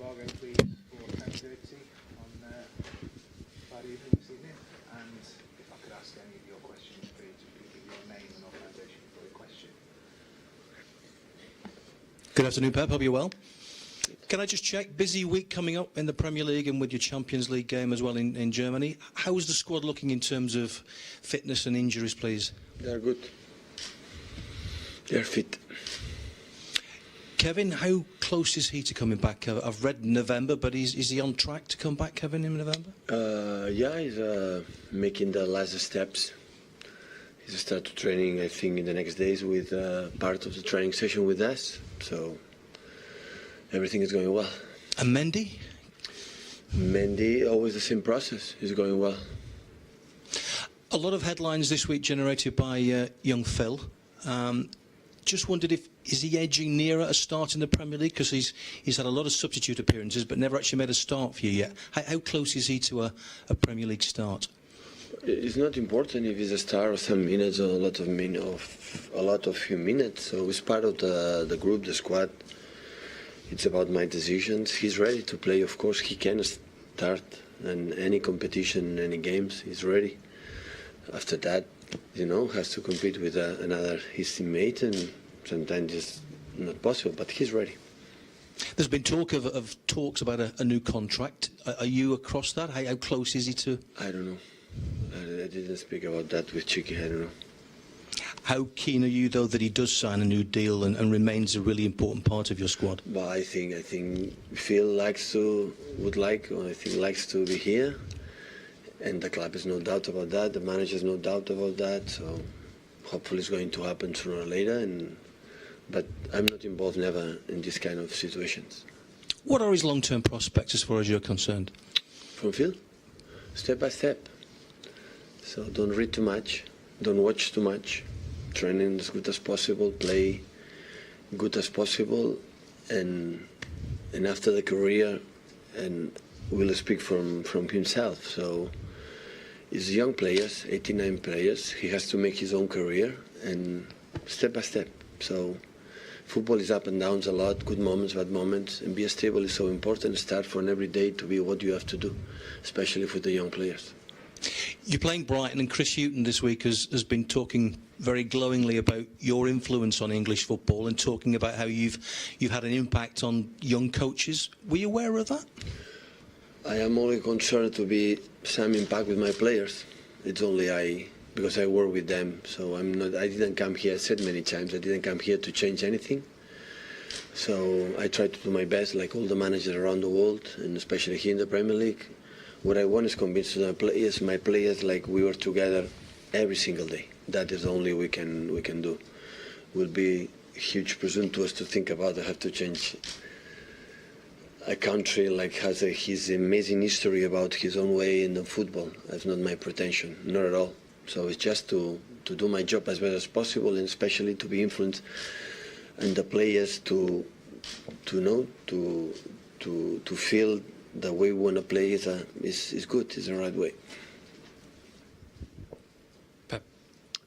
embargo, please, for 10:30 on Friday evening this evening. And if I could ask any of your questions, please, if you give your name and organisation for your question. Good afternoon, Pep. Hope you're well. Can I just check, busy week coming up in the Premier League and with your Champions League game as well in Germany. How is the squad looking in terms of fitness and injuries, please? They're good. They're fit. Kevin, how close is he to coming back? I've read November, but is he on track to come back, Kevin, in November? Yeah, he's making the last steps. He's started training, I think, in the next days with part of the training session with us. So everything is going well. And Mendy? Mendy, always the same process. He's going well. A lot of headlines this week generated by young Phil. Just wondered is he edging nearer a start in the Premier League? Because he's had a lot of substitute appearances but never actually made a start for you yet. How close is he to a Premier League start? It's not important if he's a star or some minutes or a lot of few minutes. So he's part of the group, the squad. It's about my decisions. He's ready to play. Of course, he can start in any competition, any games. He's ready. After that, has to compete with another his teammate, and sometimes it's not possible. But he's ready. There's been talk of talks about a new contract. Are you across that? How close is he to? I don't know. I didn't speak about that with Chicky. I don't know. How keen are you, though, that he does sign a new deal and remains a really important part of your squad? Well, I think Phil likes to be here, and the club is no doubt about that. The manager is no doubt about that. So hopefully it's going to happen sooner or later. But I'm not involved never in this kind of situations. What are his long-term prospects as far as you're concerned? From Phil, step by step. So don't read too much, don't watch too much. Training as good as possible, play good as possible, and after the career, and will speak from himself. So he's young players, 89 players. He has to make his own career and step by step. So football is up and downs a lot, good moments, bad moments, and be stable is so important. Start from every day to be what you have to do, especially for the young players. You're playing Brighton, and Chris Hughton this week has been talking very glowingly about your influence on English football and talking about how you've had an impact on young coaches. Were you aware of that? I am only concerned to be some impact with my players. It's only because I work with them. So I didn't come here, I said many times, I didn't come here to change anything. So I try to do my best, like all the managers around the world, and especially here in the Premier League. What I want is convince my players like we were together every single day. That is the only we can do. Will be huge presumptuous to think about. I have to change a country like has his amazing history about his own way in the football. That's not my pretension, not at all. So it's just to do my job as well as possible, and especially to be influenced and the players to feel the way we want to play is good, is the right way. Pep,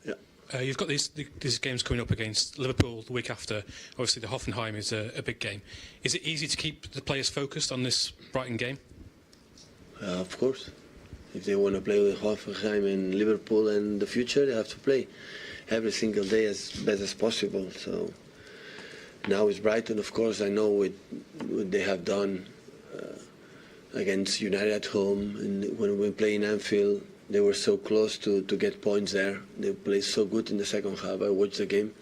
yeah. You've got these games coming up against Liverpool the week after. Obviously, the Hoffenheim is a big game. Is it easy to keep the players focused on this Brighton game? Of course. If they want to play with Hoffenheim and Liverpool in the future, they have to play every single day as best as possible. So now it's Brighton, of course. I know what they have done against United at home, and when we play in Anfield, they were so close to get points there. They played so good in the second half. I watched the game.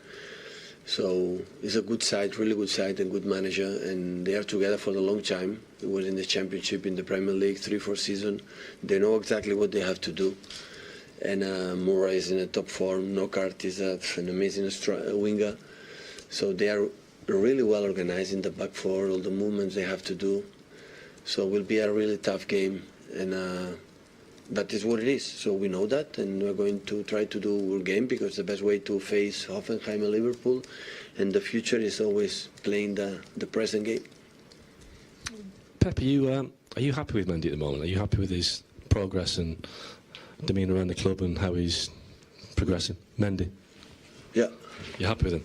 So it's a good side, really good side, and good manager, and they are together for a long time. They were in the Championship, in the Premier League, 3-4 seasons. They know exactly what they have to do. And Murray is in a top form. Knockaert is an amazing winger. So they are really well organized in the back four, all the movements they have to do. So it will be a really tough game, and that is what it is. So we know that, and we're going to try to do our game, because the best way to face Hoffenheim and Liverpool, and the future is always playing the present game. Pep, are you happy with Mendy at the moment? Are you happy with his progress and demeanour around the club and how he's progressing? Mendy? Yeah. You're happy with him?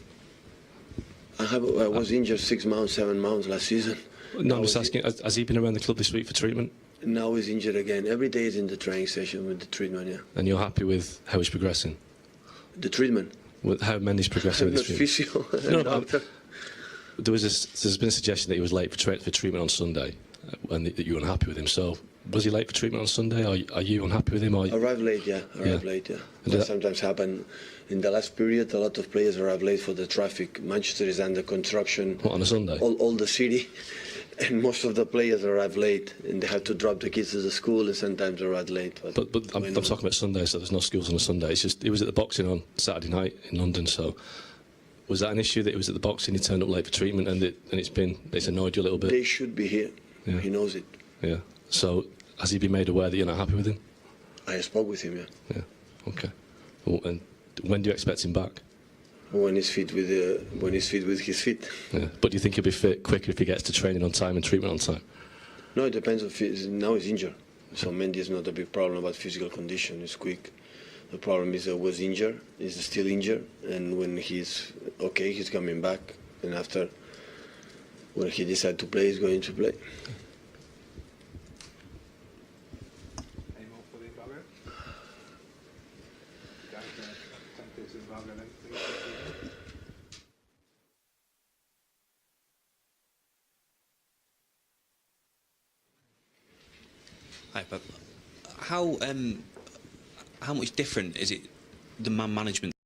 I was injured 6 months, 7 months last season. No, I'm just asking, has he been around the club this week for treatment? Now he's injured again. Every day he's in the training session with the treatment, yeah. And you're happy with how he's progressing? The treatment? With how Mendy's progressing I'm with not his treatment? physio, No, doctor. There's been a suggestion that he was late for treatment on Sunday, and that you were unhappy with him. So, was he late for treatment on Sunday? Are you unhappy with him? Or Arrived late, yeah. Arrived late, yeah. That sometimes happen. In the last period, a lot of players arrive late for the traffic. Manchester is under construction. What, on a Sunday? All the city. And most of the players arrive late, and they have to drop the kids to the school, and sometimes arrive late. But I'm talking about Sunday, so there's no schools on a Sunday. It's just, he was at the boxing on Saturday night in London, so was that an issue that he was at the boxing, he turned up late for treatment, and it's annoyed you a little bit? They should be here. Yeah. He knows it. Yeah. So, has he been made aware that you're not happy with him? I spoke with him, yeah. Yeah. Okay. Well, and when do you expect him back? When he's fit with his feet. Yeah. But do you think he'll be fit quicker if he gets to training on time and treatment on time? No, it depends on now he's injured. So Mendy is not a big problem about physical condition. He's quick. The problem is was injured. He's still injured, and when he's okay, he's coming back. And after, when he decides to play, he's going to play. Any more for the Zimbabwe? Danke, Zimbabwe. Hi, Pep. How much different is it, the man management